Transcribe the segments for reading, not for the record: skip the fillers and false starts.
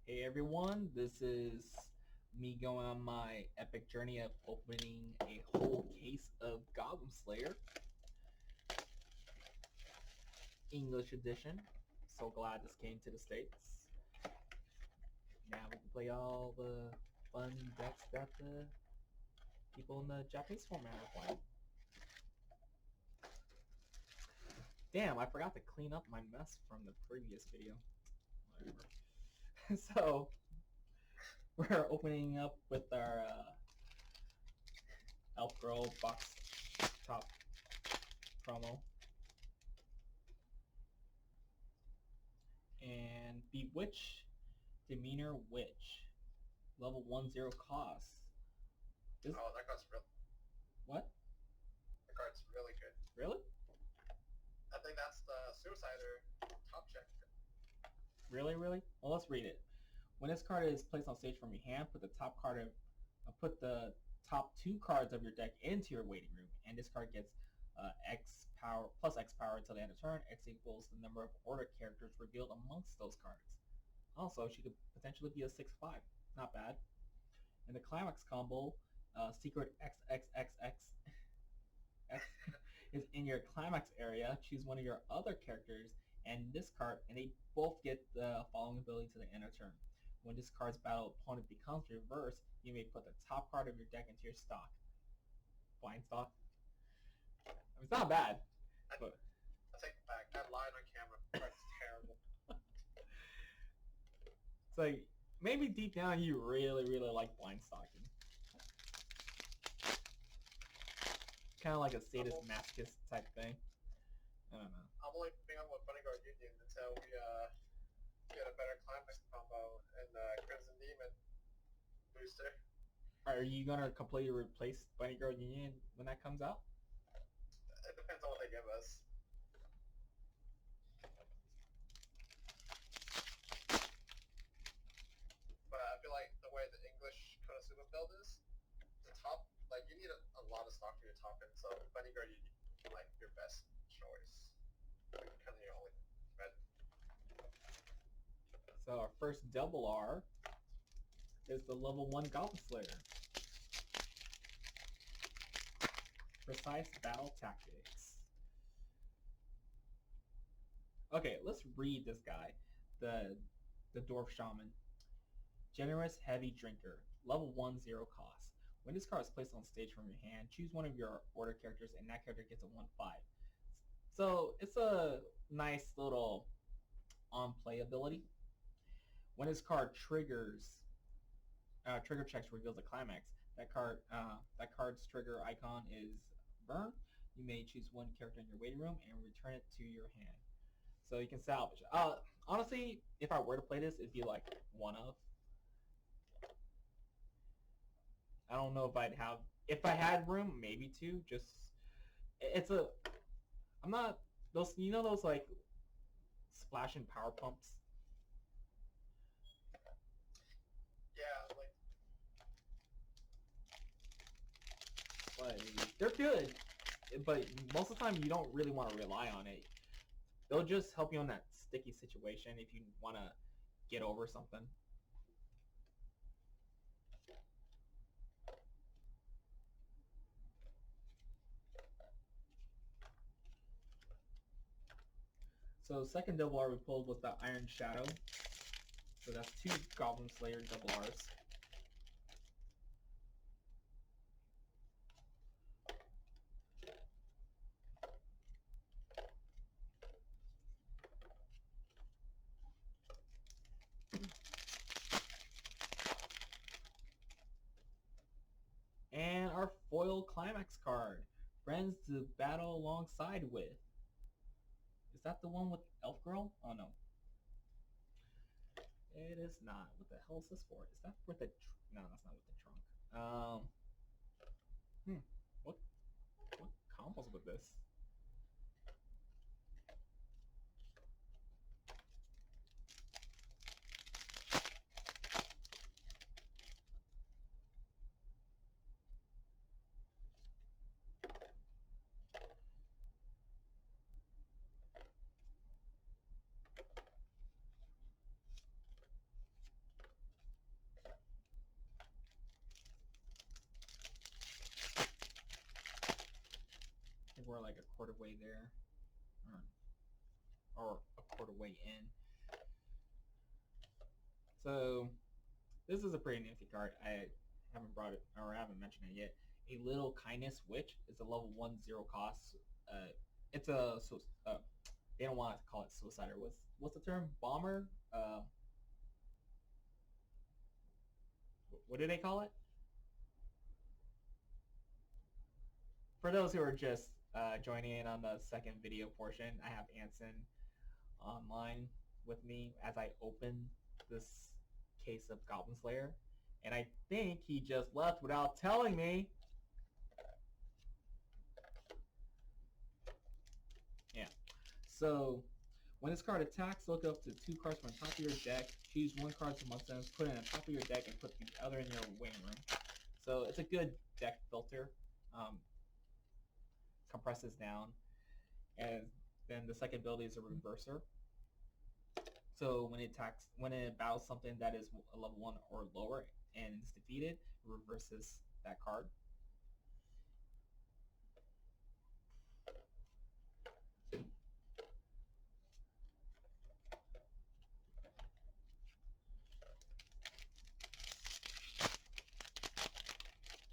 Hey everyone, this is me going on my epic journey of opening a whole case of Goblin Slayer English edition. So glad this came to the States. Now we can play all the fun decks that the people in the Japanese format are playing. Damn, I forgot to clean up my mess from the previous video. Whatever. So, we're opening up with our Elf Girl box top promo. And Bewitch Demeanor Witch. Level 1-0 cost. Oh, that card's real. What? The card's really good. Really? I think that's the Suicider top check. Really? Well, let's read it. When this card is placed on stage from your hand, put the top two cards of your deck into your waiting room, and this card gets X power plus X power until the end of turn. X equals the number of order characters revealed amongst those cards. Also, she could potentially be a 6/5. Not bad. In the Climax combo, Secret XXXX X is in your Climax area. Choose one of your other characters and this card, and they both get the following ability to the end of turn. When this card's battle opponent becomes reversed, you may put the top card of your deck into your stock. Blind stock? I mean, it's not bad, but I take it back. That line on camera card's terrible. it's like maybe deep down you really like blind stocking. Kind of like a sadist masochist type thing. I don't know. I'm only putting on with Bodyguard Union until we get a better Climax combo and Crimson Demon booster. Are you gonna completely replace Bunny Girl Union when that comes out? It depends on what they give us. But I feel like the way the English Konosuba build is, the top, like, you need a lot of stock for your top end, so Bodyguard Union is like your best choice. Kind of your only bet. So our first double R is the level 1 Goblin Slayer. Precise Battle Tactics. Okay, let's read this guy. The Dwarf Shaman. Generous Heavy Drinker. Level 1-0 cost. When this card is placed on stage from your hand, choose one of your order characters and that character gets a 1/5. So it's a nice little on-play ability. When this card triggers, trigger checks reveals a climax. That card's trigger icon is burn. You may choose one character in your waiting room and return it to your hand. So you can salvage. Honestly, if I were to play this, it'd be like one of. I don't know if I'd have. If I had room, maybe two. Just it's a. I'm not those. You know those like splash and power pumps. Yeah, like They're good, but most of the time you don't really want to rely on it. They'll just help you in that sticky situation if you want to get over something. So second double R we pulled was the Iron Shadow. So that's two Goblin Slayer double Rs. And our foil climax card, Friends to Battle Alongside With. Is that the one with Elf Girl? Oh no. It is not. What the hell is this for? Is that for the... No, that's not with the trunk. What combos with this? like a quarter way there, or a quarter way in. So this is a pretty nifty card. I haven't brought it, or I haven't mentioned it yet. A Little Kindness Witch is a level 1/0 cost. It's a they don't want to call it suicider. What's the term? Bomber. What do they call it? For those who are just joining in on the second video portion, I have Anson online with me as I open this case of Goblin Slayer, and I think he just left without telling me. Yeah. So when this card attacks, look up to 2 cards from the top of your deck. Choose 1 card from amongst them, put it in the top of your deck, and put the other in your waiting room. So it's a good deck filter. Compresses down, and then the second ability is a reverser. So when it battles something that is a level 1 or lower and is defeated, it reverses that card.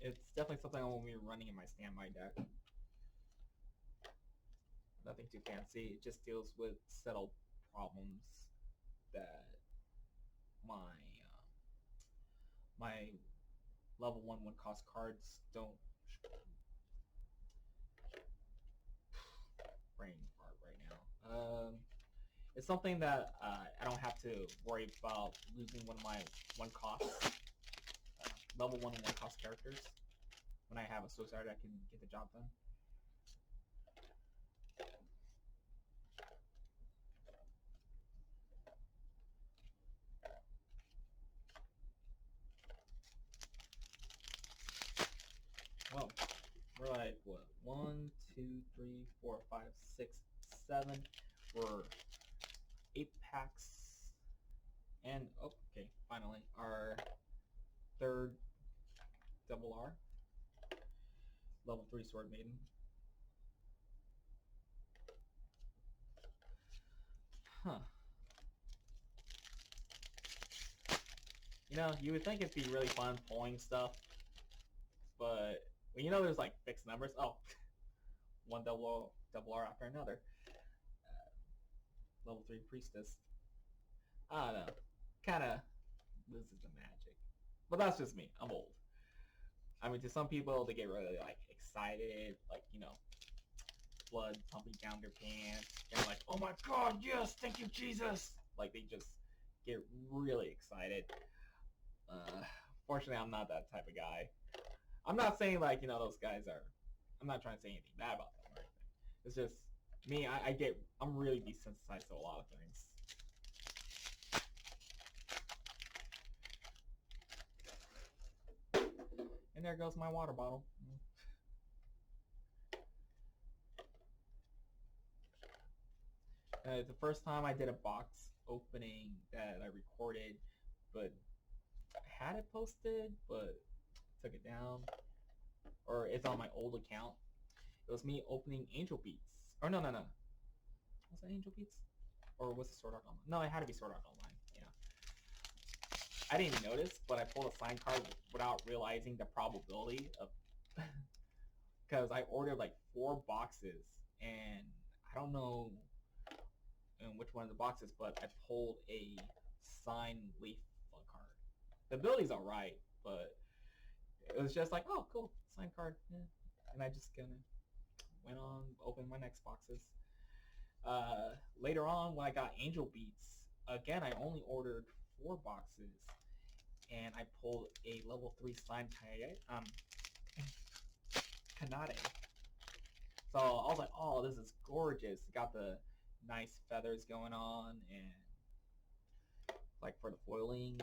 It's definitely something I will be running in my standby deck. Nothing too fancy. It just deals with settled problems that my level 1 cost cards don't. Brain fart right now. It's something that I don't have to worry about losing one of my 1 cost level 1 and 1 cost characters when I have a suicide that can get the job done. Well, we're like what? 1, 2, 3, 4, 5, 6, 7. We're 8 packs, and okay, finally our 3rd double R, level 3 Sword Maiden. Huh. You know, you would think it'd be really fun pulling stuff, but when you know there's like fixed numbers, one double R after another. Level 3 Priestess. I don't know. Kind of loses the magic. But that's just me. I'm old. I mean, to some people, they get really like excited, like, you know, blood pumping down their pants. They're like, oh my god, yes, thank you, Jesus. Like, they just get really excited. Fortunately, I'm not that type of guy. I'm not saying, like, you know, those guys are... I'm not trying to say anything bad about them or anything. It's just me. I'm really desensitized to a lot of things. And there goes my water bottle. The first time I did a box opening that I recorded, but I had it posted, but took it down, or it's on my old account. It was me opening Angel Beats. Or no. Was that Angel Beats? Or was it Sword Art Online? No, it had to be Sword Art Online. Yeah. I didn't notice, but I pulled a sign card without realizing the probability of... Because I ordered like 4 boxes, and I don't know in which one of the boxes, but I pulled a sign leaf card. The ability's alright, but it was just like, oh, cool, sign card. Yeah. And I just kind of went on, opened my next boxes. Later on, when I got Angel Beats, again, I only ordered 4 boxes, and I pulled a level 3 sign Kanade. So I was like, oh, this is gorgeous. It got the nice feathers going on, and like for the foiling,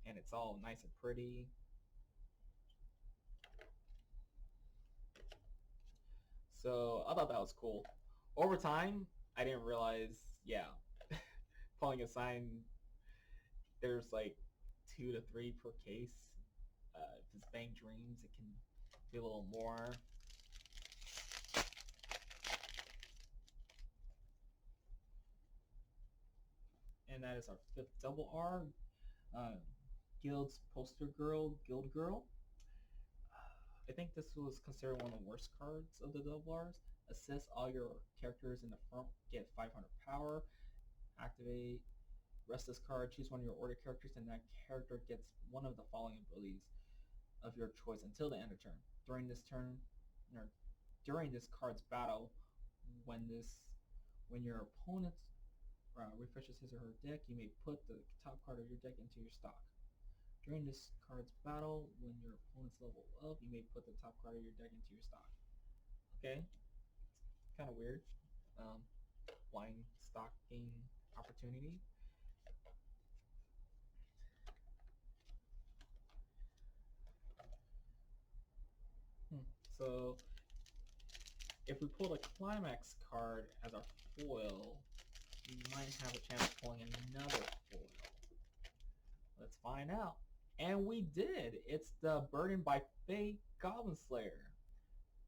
and it's all nice and pretty. So I thought that was cool. Over time, I didn't realize, pulling a sign, there's like 2 to 3 per case. If it's Bang Dreams, it can be a little more. and that is our 5th double R, Guild's Poster Girl, Guild Girl. I think this was considered one of the worst cards of the double R's. Assist all your characters in the front, get 500 power, activate, rest this card, choose one of your order characters, and that character gets one of the following abilities of your choice until the end of turn. During this turn, or during this card's battle, when your opponent refreshes his or her deck, you may put the top card of your deck into your stock. During this card's battle, when your opponent's level up, you may put the top card of your deck into your stock. Okay, kind of weird. Flying stocking opportunity. So if we pull a climax card as our foil, we might have a chance of pulling another foil. Let's find out. And we did! It's the Burdened by Fate Goblin Slayer.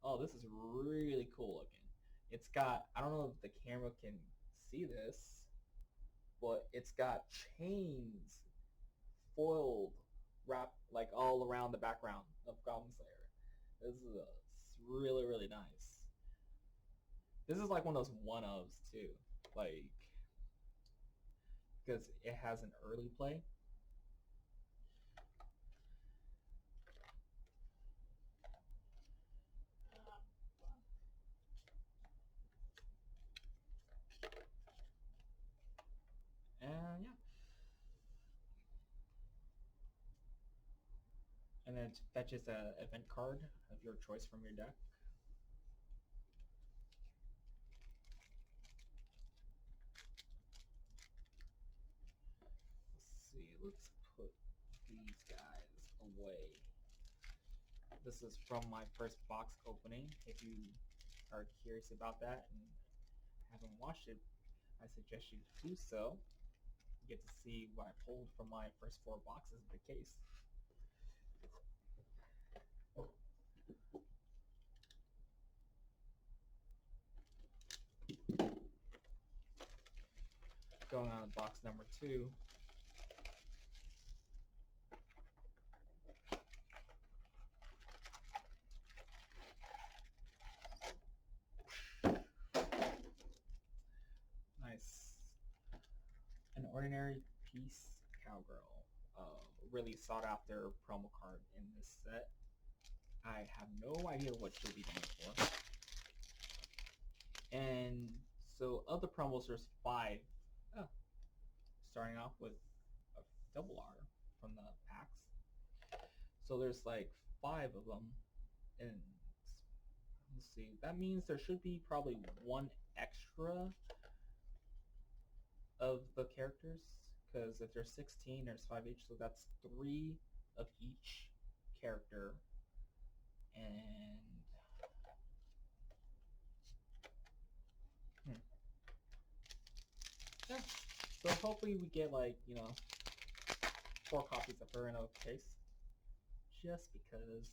Oh, this is really cool looking. It's got, I don't know if the camera can see this, but it's got chains foiled, wrapped like all around the background of Goblin Slayer. This is really, really nice. This is like one of those one-ofs too, like, because it has an early play. And yeah. And then it fetches an event card of your choice from your deck. Let's see, let's put these guys away. This is from my first box opening. If you are curious about that and haven't watched it, I suggest you do so. You get to see what I pulled from my first 4 boxes of the case. Going on to box number 2. Nice. An Ordinary Peace Cowgirl. Really sought after promo card in this set. I have no idea what she'll be going for. And so of the promos, there's 5. Starting off with a double R from the packs. So there's like 5 of them. And let's see, that means there should be probably 1 extra of the characters, because if there's 16, there's 5 each, so that's 3 of each character. And yeah, so hopefully we get like, 4 copies of her in a case, just because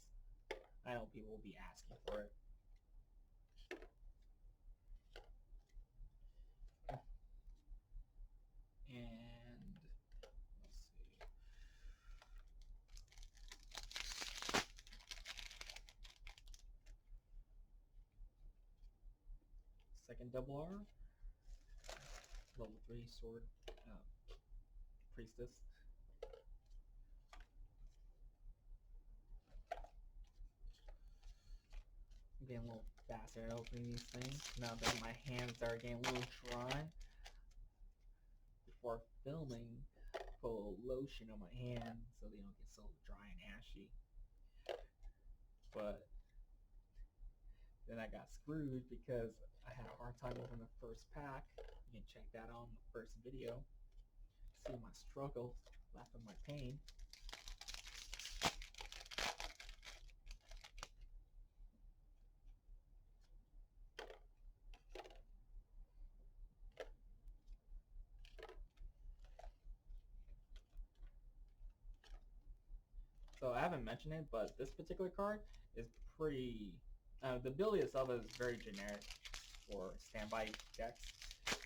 I know people will be asking for it. And let's see. Second double R, level 3 sword priestess. I'm getting a little faster at opening these things now that my hands are getting a little dry. Before filming, put a little lotion on my hands so they don't get so dry and ashy. But then I got screwed because I had a hard time opening the first pack. You can check that on the first video. See my struggle, laugh at my pain. So I haven't mentioned it, but this particular card is pretty... the ability itself is very generic for standby decks.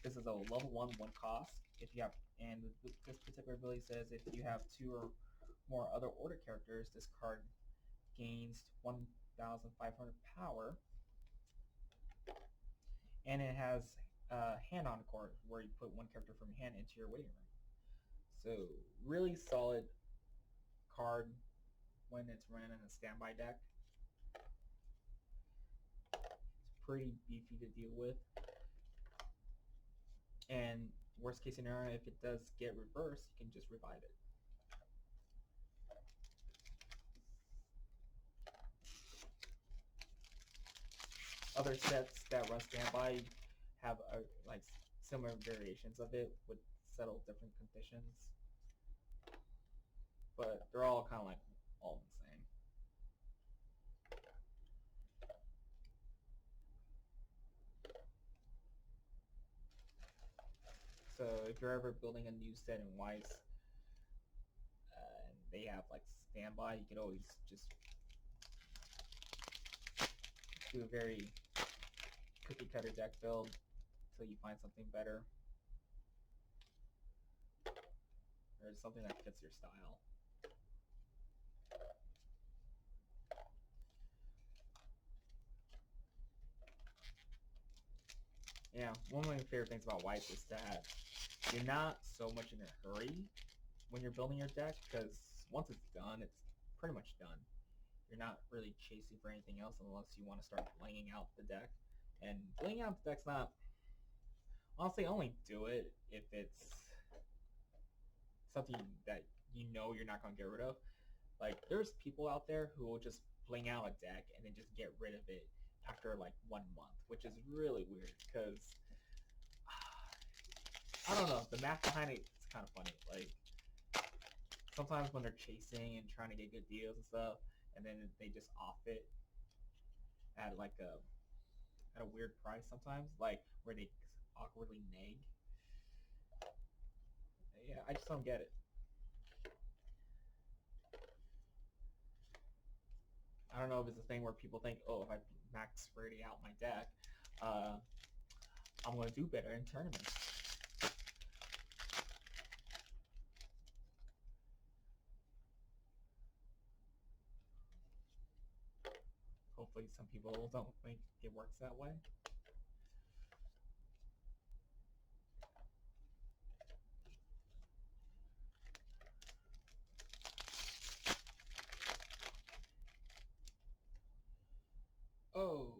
This is a level 1 cost. If you have And this particular ability says if you have 2 or more other order characters, this card gains 1,500 power. And it has hand on court, where you put one character from your hand into your waiting room. So really solid card when it's ran in a standby deck. It's pretty beefy to deal with. And worst case scenario, if it does get reversed, you can just revive it. Other sets that run standby have like similar variations of it with settle different conditions, but they're all kind of like all the same. So if you're ever building a new set in Weiss and they have like standby, you can always just do a very cookie cutter deck build until you find something better or something that fits your style. Yeah, one of my favorite things about Weiss is that you're not so much in a hurry when you're building your deck, because once it's done, it's pretty much done. You're not really chasing for anything else unless you want to start blinging out the deck. And blinging out the deck's not... Honestly, only do it if it's something that you know you're not going to get rid of. Like, there's people out there who will just bling out a deck and then just get rid of it after like 1 month, which is really weird because I don't know, the math behind it is kind of funny. Like, sometimes when they're chasing and trying to get good deals and stuff, and then they just off it at like at a weird price sometimes, like where they awkwardly nag. Yeah, I just don't get it. I don't know if it's a thing where people think, oh, if I max rarity out my deck, I'm going to do better in tournaments. Hopefully some people don't think it works that way. Oh,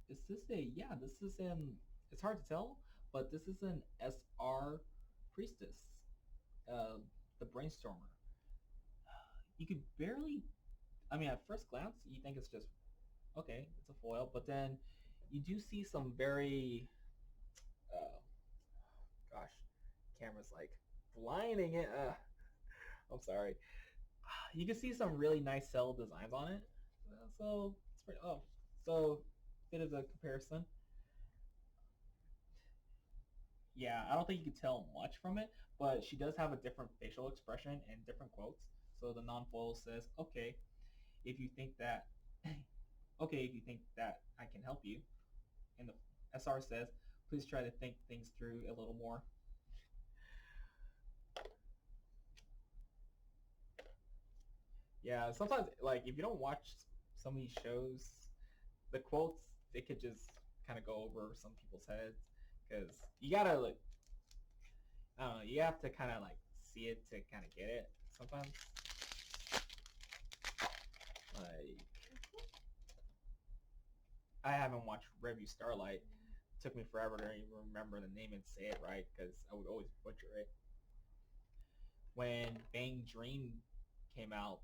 is this a... Yeah, this is an... It's hard to tell, but this is an SR Priestess, the Brainstormer. You could barely... I mean, at first glance, you think it's just, okay, it's a foil, but then you do see some very... gosh, camera's like blinding it. I'm sorry. You can see some really nice cell designs on it. So it's pretty... Oh, so bit of a comparison. Yeah, I don't think you can tell much from it, but she does have a different facial expression and different quotes. So the non-foil says, "Okay, if you think that, okay, if you think that I can help you," and the SR says, "Please try to think things through a little more." Yeah, sometimes like if you don't watch some of these shows, the quotes, they could just kind of go over some people's heads because you gotta like, I don't know, you have to kind of like see it to kind of get it sometimes. Like, I haven't watched Review Starlight. It took me forever to even remember the name and say it right because I would always butcher it. When Bang Dream came out,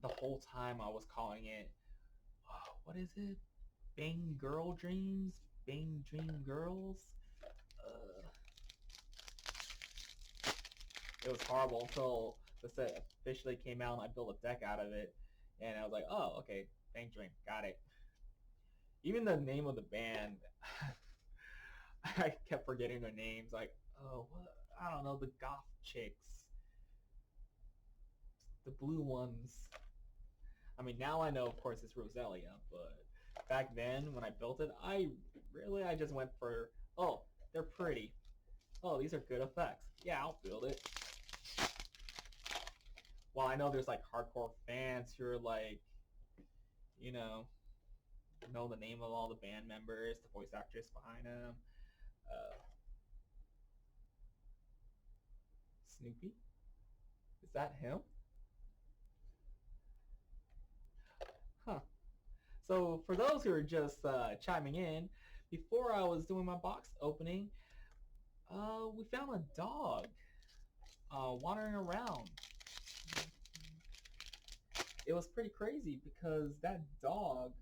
the whole time I was calling it, oh, what is it? Bang Girl Dreams? Bang Dream Girls? It was horrible until the set officially came out and I built a deck out of it. And I was like, oh, okay, Bang Dream, got it. Even the name of the band, I kept forgetting their names. Like, oh, what? I don't know, the goth chicks. The blue ones. I mean, now I know, of course, it's Roselia, but back then when I built it, I just went for, oh, they're pretty. Oh, these are good effects. Yeah, I'll build it. Well, I know there's like hardcore fans who are like, you know the name of all the band members, the voice actress behind them. Snoopy? Is that him? Huh. So for those who are just chiming in, before I was doing my box opening, we found a dog wandering around. It was pretty crazy because that dog.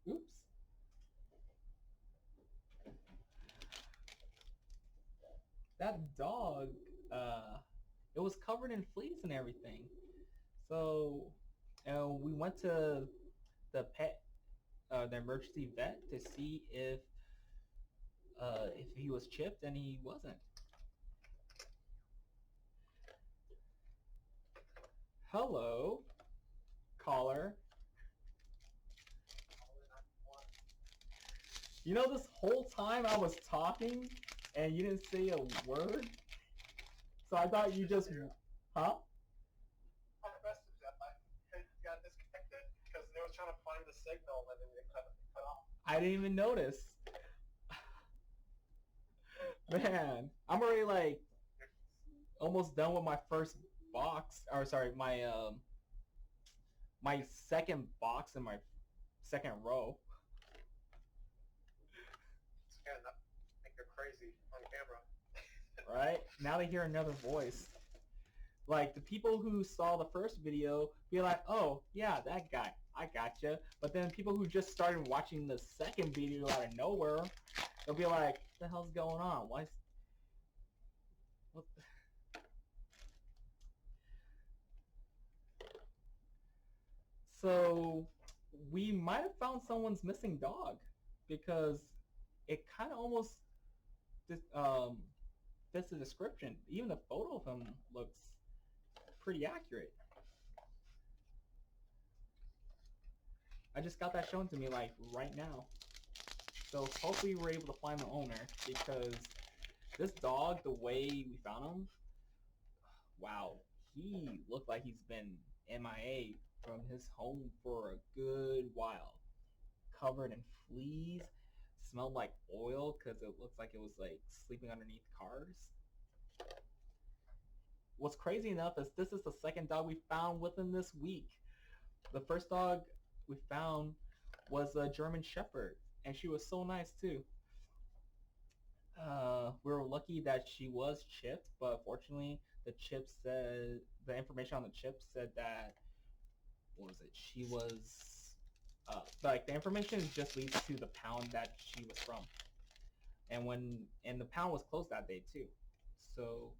Oops. That dog, it was covered in fleas and everything. So, we went to the emergency vet to see if he was chipped, and he wasn't. Hello, caller. You know, this whole time I was talking and you didn't say a word, so I thought you just, huh? I messaged that. I got disconnected because they were trying to find the signal and then they cut off. I didn't even notice. Man, I'm already like almost done with my first box, or sorry, my second box in my second row. It's gonna make you crazy on camera. Right? Now they hear another voice. Like, the people who saw the first video be like, oh, yeah, that guy, I gotcha. But then people who just started watching the second video out of nowhere, they'll be like, what the hell's going on? Why is... What the... So, we might have found someone's missing dog because it kind of almost fits the description. Even the photo of him looks pretty accurate. I just got that shown to me like right now. So hopefully we're able to find the owner, because this dog, the way we found him, wow, he looked like he's been MIA from his home for a good while. Covered in fleas, smelled like oil because it looks like it was like sleeping underneath cars. What's crazy enough is this is the second dog we found within this week. The first dog we found was a German Shepherd, and she was so nice too. We were lucky that she was chipped, but fortunately, the information on the chip said that, what was it? She was like, the information just leads to the pound that she was from, and the pound was closed that day too. So,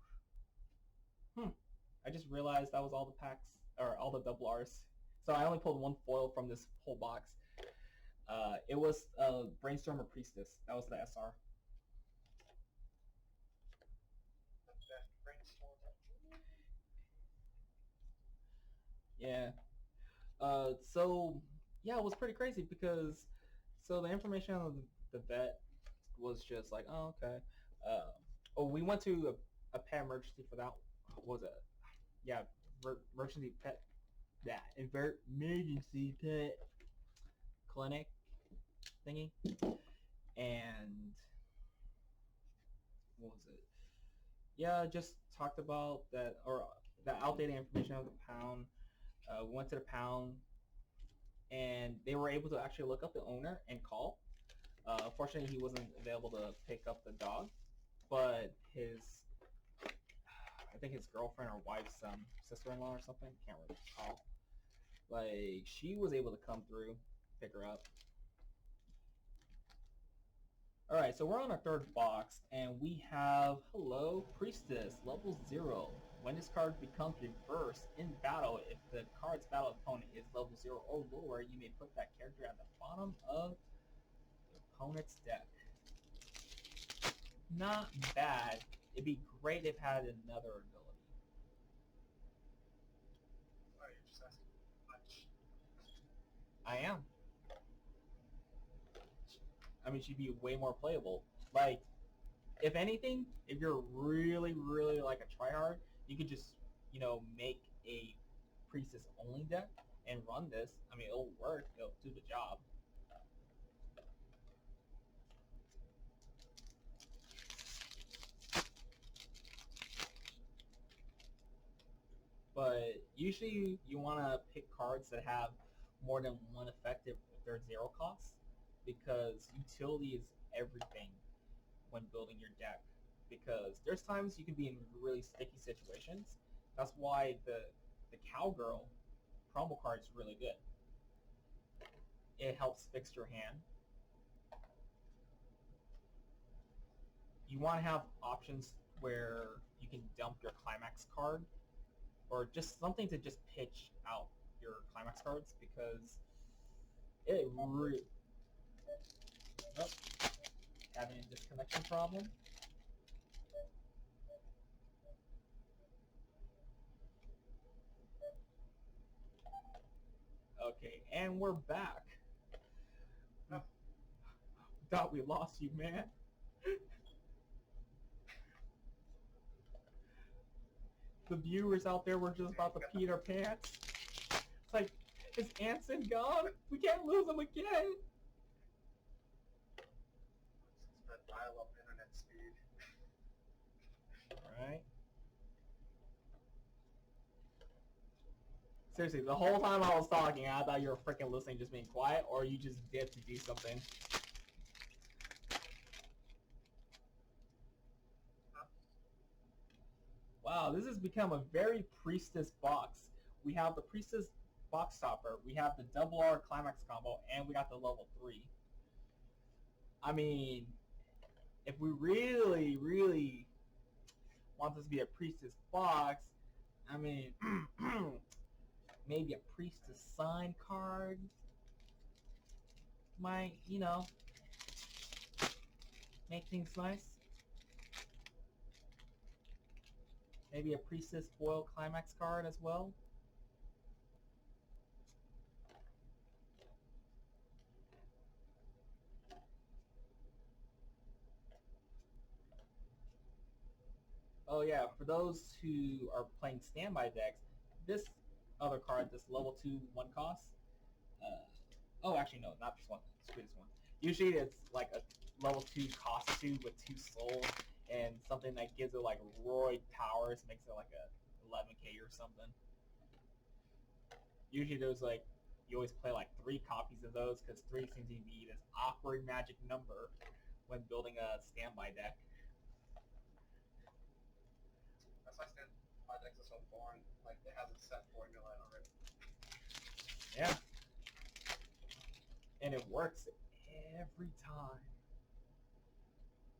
I just realized that was all the packs, or all the double R's. So I only pulled one foil from this whole box. It was Brainstormer Priestess. That was the SR. Yeah. So yeah, it was pretty crazy because so the information on the vet was just like, oh, okay. We went to a pet emergency for that. What was it? Yeah, emergency pet. That emergency pet clinic thingy, and what was it? Yeah, just talked about that, or the outdated information of the pound. We went to the pound, and they were able to actually look up the owner and call. Fortunately, he wasn't available to pick up the dog, but I think his girlfriend or wife's sister-in-law or something, can't really recall. Like, she was able to come through, pick her up. All right, so we're on our third box, and we have, hello, Priestess, level 0. When this card becomes reversed in battle, if the card's battle opponent is level 0 or lower, you may put that character at the bottom of the opponent's deck. Not bad. It'd be great if it had another ability. Oh, you're just asking much. I am. I mean, she'd be way more playable. Like, if anything, if you're really, really like a tryhard, you could just, make a priestess only deck and run this. I mean, it'll work. It'll do the job. But usually you want to pick cards that have more than one effective if they're 0 costs, because utility is everything when building your deck. Because there's times you can be in really sticky situations. That's why the Cowgirl promo card is really good. It helps fix your hand. You want to have options where you can dump your climax card, or just something to just pitch out your climax cards, because it really... Oh, having a disconnection problem. Okay, and we're back. Thought we lost you, man. The viewers out there were just about to pee their pants. It's like, is Anson gone? We can't lose him again. It's the dial-up internet speed. Alright. Seriously, the whole time I was talking, I thought you were freaking listening, just being quiet, or you just did to do something. Wow, this has become a very priestess box. We have the priestess box topper, we have the double R climax combo, and we got the level 3. I mean, if we really, really want this to be a priestess box, I mean, maybe a priestess sign card might, make things nice. Maybe a priestess foil climax card as well. Oh yeah, for those who are playing standby decks, this other card, this level 2 1 cost. Oh, actually no, not this one. Screw this one. Usually it's like a level 2 cost 2 with 2 souls and something that gives it like roid powers, makes it like a 11k or something. Usually there's like, you always play like 3 copies of those, because 3 seems to be this awkward magic number when building a standby deck. That's why standby decks are so boring. Like, it has a set formula already. Yeah. And it works every time.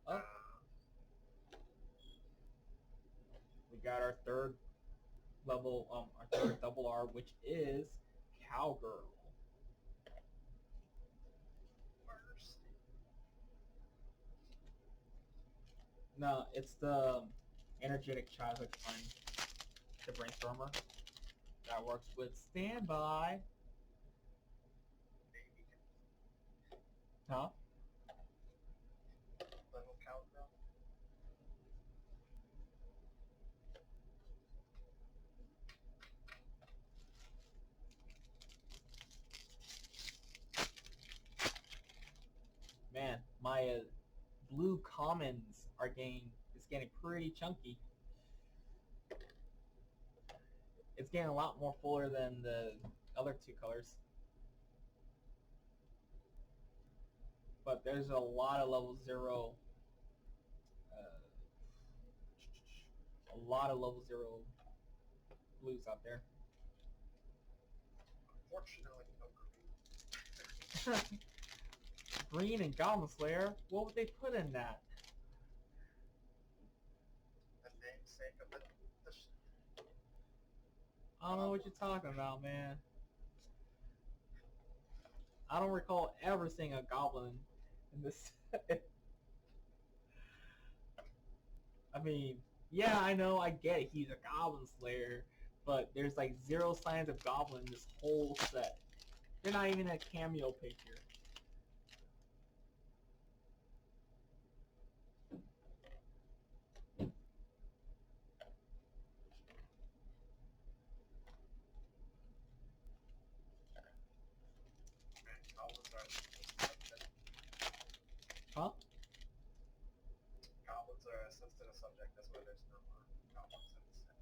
Oh. We got our third level, our third double R, which is Cowgirl. No, it's the energetic childhood friend, the brainstormer, that works with standby. Huh? Little Cowgirl. Man, my blue commons it's getting pretty chunky. It's getting a lot more fuller than the other 2 colors. But there's a lot of level 0, a lot of level 0 blues out there. Unfortunately, no green. Green and Goblin Slayer? What would they put in that? The namesake of it. I don't know what you're talking about, man. I don't recall ever seeing a goblin in this set. I mean, yeah, I know, I get it, he's a Goblin Slayer, but there's like 0 signs of Goblin in this whole set. They're not even a cameo picture. goblins are a sensitive subject. That's why there's no more goblins in this set.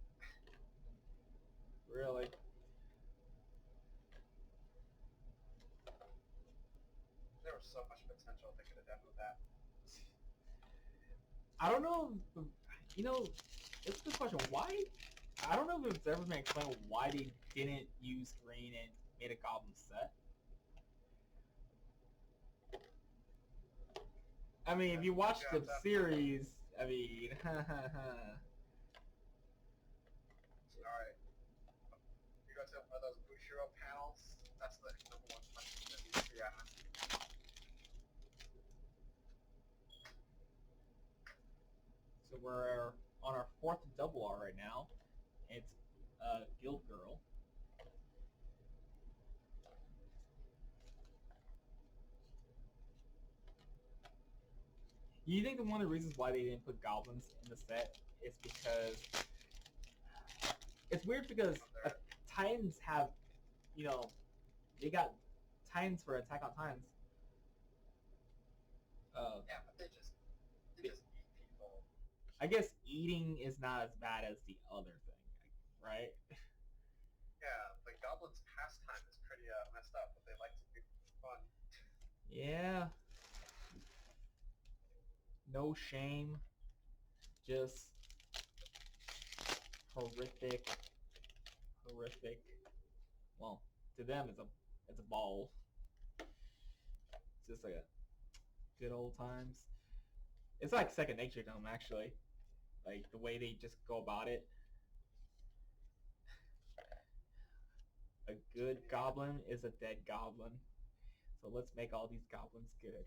Really? There was so much potential they could have done with that. I don't know. You know, it's a good question. Why? I don't know if it's ever been explained why they didn't use green and made a goblin set. I mean, if you watch the series, I mean, Alright. You guys have one of those Bushiro panels? That's the number one question that needs to be asked. so we're on our fourth double R right now. It's Guild Girl. You think that one of the reasons why they didn't put goblins in the set is because it's weird because Titans have, you know, they got Titans for Attack on Titans. Yeah, but they just eat people. I guess eating is not as bad as the other thing, right? Yeah, the goblins' pastime is pretty messed up, but they like to do fun. Yeah. No shame. Just horrific. Well, to them it's a ball. It's just like a good old times. It's like second nature to them, actually. Like the way they just go about it. A good goblin is a dead goblin. So let's make all these goblins good.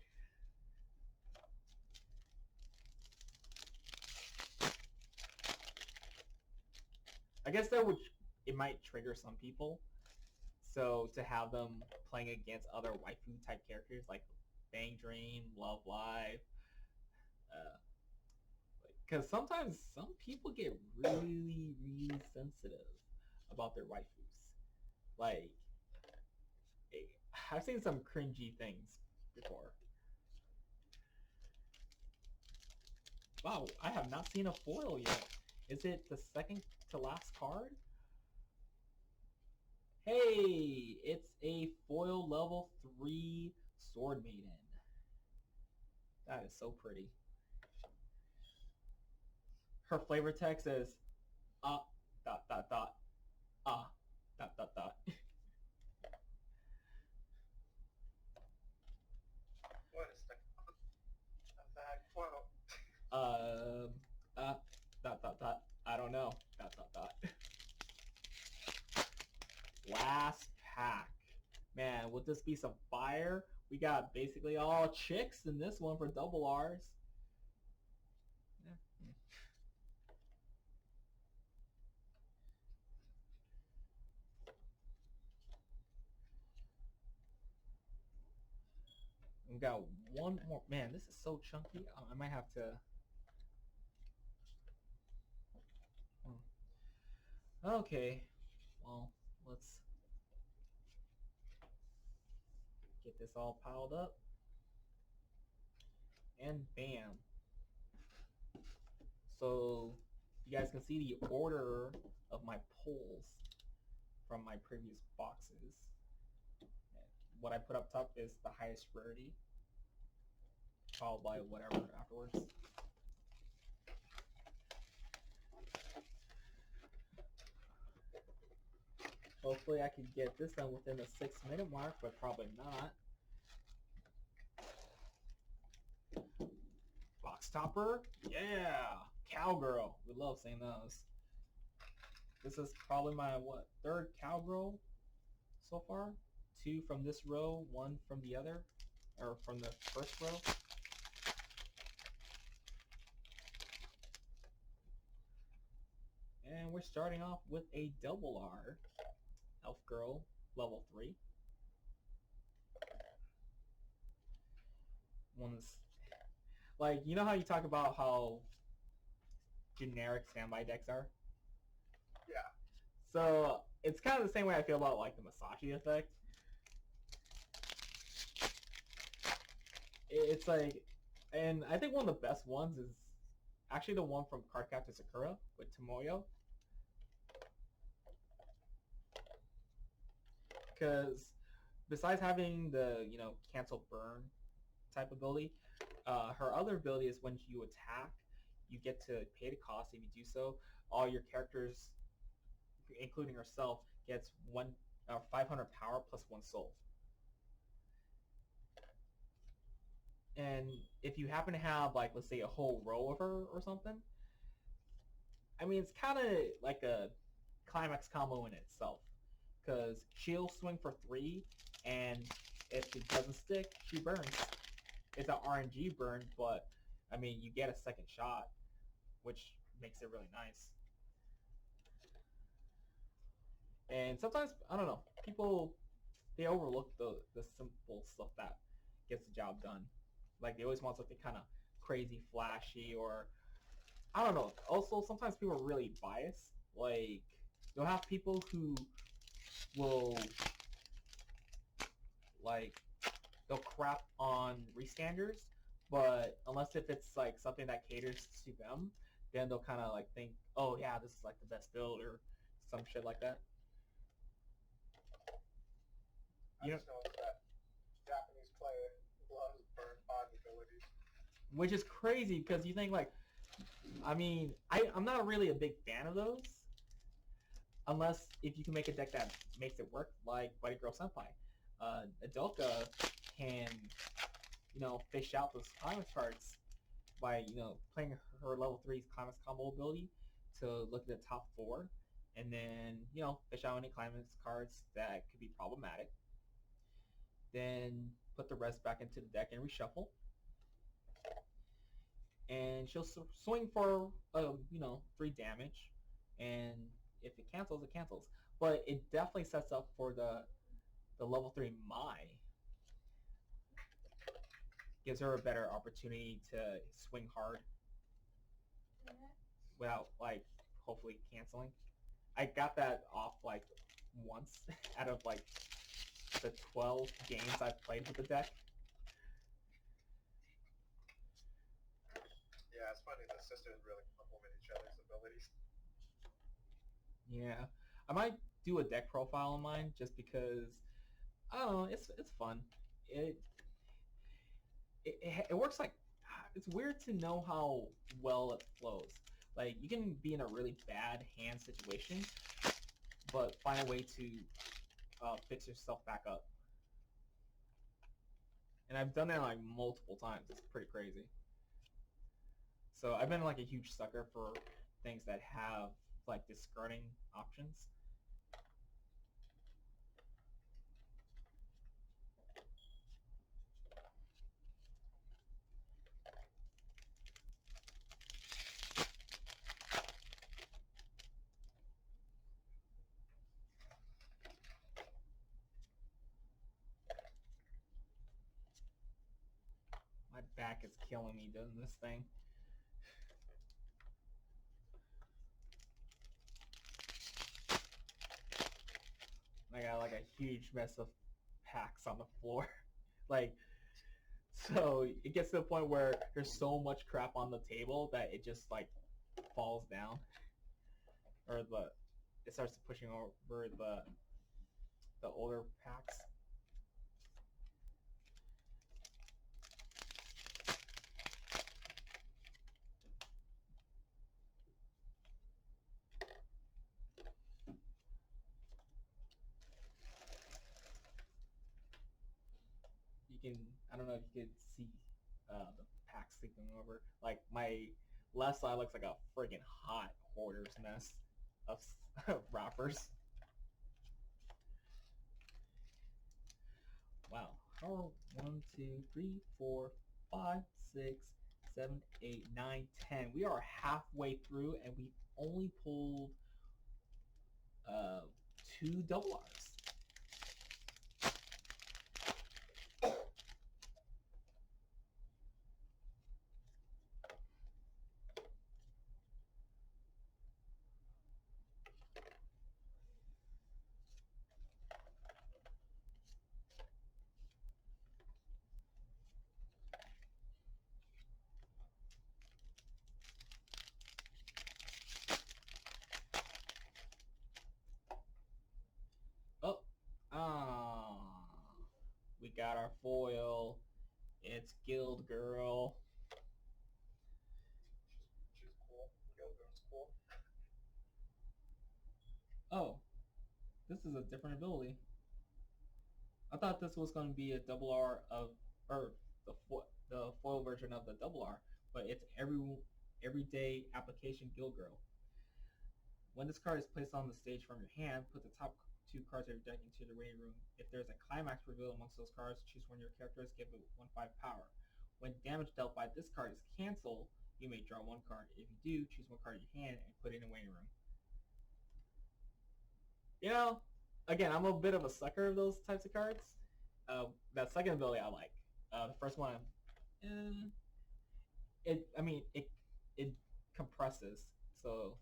I guess it might trigger some people. So to have them playing against other waifu type characters like Bang Dream, Love Live, because sometimes some people get really, really sensitive about their waifus. Like, I've seen some cringy things before. Wow, I have not seen a foil yet. Is it the second to last card? Hey, it's a foil level 3 Sword Maiden. That is so pretty. Her flavor text is dot dot dot dot dot dot. What is the that quote? Dot dot dot. I don't know. Dot dot dot. Last pack. Man, will this be some fire? We got basically all chicks in this one for double R's. We got one more. Man, this is so chunky. I might have to. Okay. Well, let's get this all piled up. And bam. So you guys can see the order of my pulls from my previous boxes. What I put up top is the highest rarity, followed by whatever afterwards. Hopefully I can get this done within the 6-minute mark, but probably not. Box topper? Yeah! Cowgirl. We love seeing those. This is probably my, third cowgirl so far? 2 from this row, 1 from the other, or from the first row. And we're starting off with a double R. Elf Girl, level 3. One's like, you know how you talk about how generic standby decks are? Yeah. So it's kind of the same way I feel about like the Masashi effect. It's like, and I think one of the best ones is Actually, the one from Cardcaptor Sakura with Tomoyo. Because besides having the cancel burn type ability, her other ability is when you attack, you get to pay the cost. If you do so, all your characters, including herself, gets 500 power plus 1 soul. And if you happen to have, like, let's say a whole row of her or something, I mean, it's kind of like a climax combo in itself. Because she'll swing for 3, and if it doesn't stick, she burns. It's an RNG burn, but I mean, you get a second shot, which makes it really nice. And sometimes, I don't know, people, they overlook the simple stuff that gets the job done. Like, they always want something kind of crazy, flashy, or I don't know. Also, sometimes people are really biased. Like, you'll have people who will, like, they'll crap on restanders, but unless if it's like something that caters to them, then they'll kind of like think, oh yeah, this is like the best build or some shit like that. I just know that Japanese player loves burn pod abilities. Which is crazy because you think like, I mean, I'm not really a big fan of those, unless if you can make a deck that makes it work, like Buddy Girl Senpai. Adelka can, fish out those climax cards by, playing her level 3's climax combo ability to look at the top 4 and then, fish out any climax cards that could be problematic. Then put the rest back into the deck and reshuffle. And she'll swing for, 3 damage. And if it cancels, it cancels. But it definitely sets up for the level 3 Mai. Gives her a better opportunity to swing hard without, like, hopefully canceling. I got that off, like, once out of, like, the 12 games I've played with the deck. Yeah, it's funny. The sisters really complement each other's abilities. Yeah. I might do a deck profile on mine just because, I don't know, it's fun. It works like, it's weird to know how well it flows. Like, you can be in a really bad hand situation, but find a way to fix yourself back up. And I've done that like multiple times. It's pretty crazy. So I've been like a huge sucker for things that have like discarding options. My back is killing me doing this thing. I got like a huge mess of packs on the floor. Like, so it gets to the point where there's so much crap on the table that it just like falls down, or it starts pushing over the older packs. You can, I don't know if you could see the pack sleeping over. Like, my left side looks like a friggin' hot hoarder's nest of wrappers. Wow. Oh, 1, 2, 3, 4, 5, 6, 7, 8, 9, 10. We are halfway through, and we've only pulled 2 double R's. our foil. It's Guild Girl. She's cool. Guild Girl's cool. Oh, this is a different ability. I thought this was going to be a double R of, or the foil version of the double R, but it's everyday application Guild Girl. When this card is placed on the stage from your hand, put the top 2 cards of your deck into the waiting room. If there's a climax revealed amongst those cards, choose one of your characters, give it 1/5 power. When damage dealt by this card is cancelled, you may draw 1 card. If you do, choose 1 card in your hand and put it in the waiting room. You know, again, I'm a bit of a sucker of those types of cards. That second ability I like. The first one, it compresses. So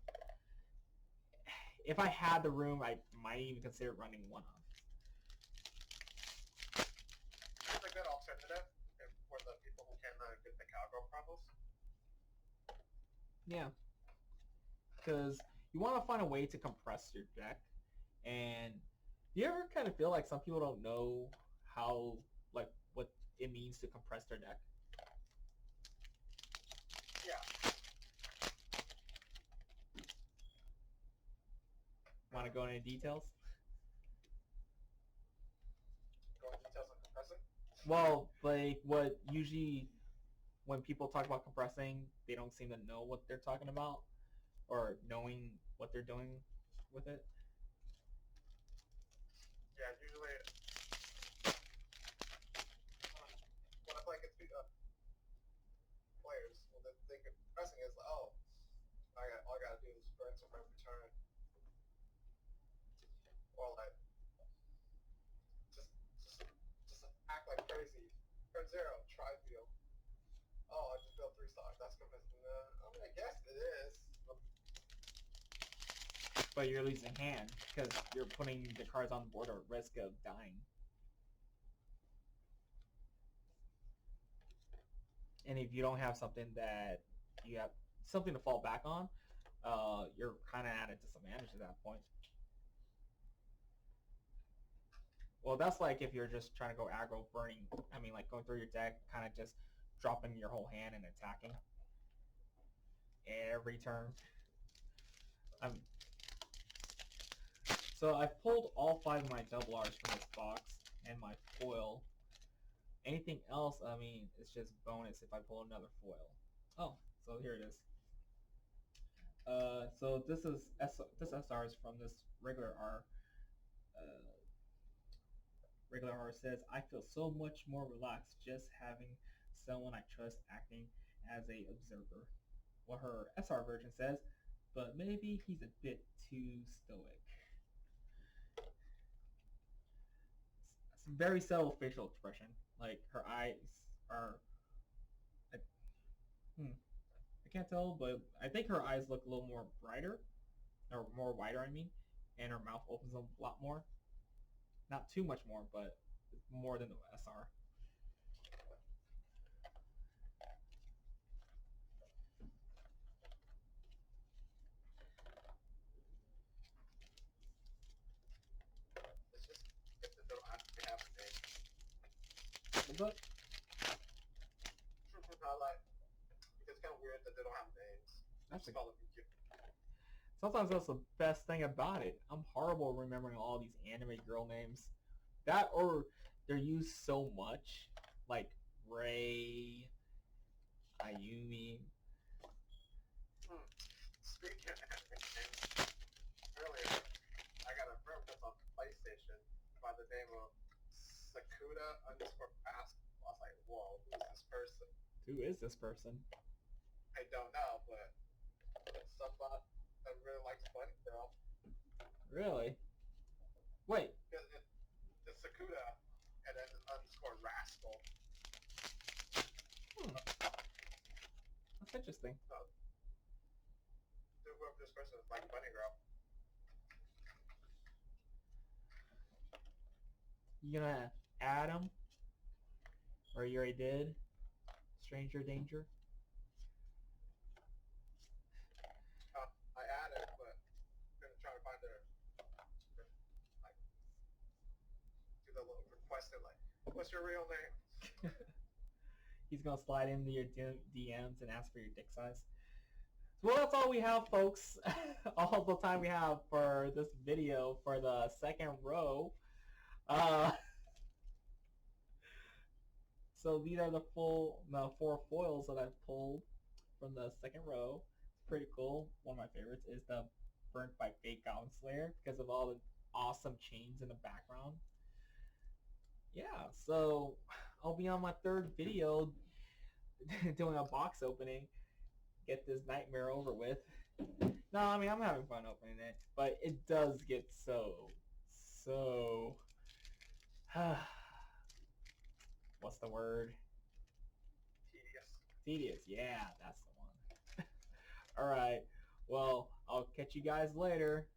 if I had the room, I might even consider running one off. It's a good alternative for the people who can't get the cowgirl combos. Yeah, because you want to find a way to compress your deck, and do you ever kind of feel like some people don't know how, like, what it means to compress their deck? Yeah. Want to go into details? Go into details on compressing? Well, like, what usually when people talk about compressing, they don't seem to know what they're talking about or knowing what they're doing with it. Yeah, usually when I play against players, when they think compressing is like, oh, all I gotta do is burn some every turn, or like just act like crazy. Turn 0, try field. Oh, I just built 3 stocks. That's compressing. I mean, I guess it is. But you're losing hand because you're putting the cards on the board at risk of dying. And if you don't have something that you have something to fall back on, you're kind of at a disadvantage at that point. Well, that's like if you're just trying to go aggro, burning. I mean, like going through your deck, kind of just dropping your whole hand and attacking every turn. So I've pulled all 5 of my double R's from this box and my foil. Anything else, I mean, it's just bonus if I pull another foil. Oh, so here it is. So this SR is from this regular R. Regular R says, I feel so much more relaxed just having someone I trust acting as a observer. Well, her SR version says, but maybe he's a bit too stoic. It's a very subtle facial expression. Like her eyes are, I can't tell, but I think her eyes look a little more brighter, or more wider, I mean, and her mouth opens up a lot more. Not too much more, but more than the SR. It's just if they don't actually have a name. But I like, it's kind of weird that they don't have names. that's Just call them cute. sometimes that's the best thing about it. I'm horrible remembering all these anime girl names. That, or they're used so much, like Rei, Ayumi. Speaking of anime names, earlier I got a friend that's on PlayStation by the name of Sakuda_Ask. I was like, whoa, who is this person? Who is this person? I don't know, but somebody that really likes Bunny Girl. Really? Wait. It's Sakuda and then _Rascal. That's interesting. So, whoever this person is like Bunny Girl. You gonna add him? Or you already did? Stranger Danger? I added, but I'm gonna try to find her, like, do the little request and like, What's your real name? He's gonna slide into your DMs and ask for your dick size. Well, that's all we have, folks. All the time we have for this video for the second row. So these are the 4 foils that I've pulled from the second row. It's pretty cool. One of my favorites is the Burnt by Fate Goblin Slayer because of all the awesome chains in the background. Yeah, so I'll be on my 3rd video doing a box opening. Get this nightmare over with. No, I mean, I'm having fun opening it, but it does get so what's the word? Tedious. Yeah, that's the one. All right. Well, I'll catch you guys later.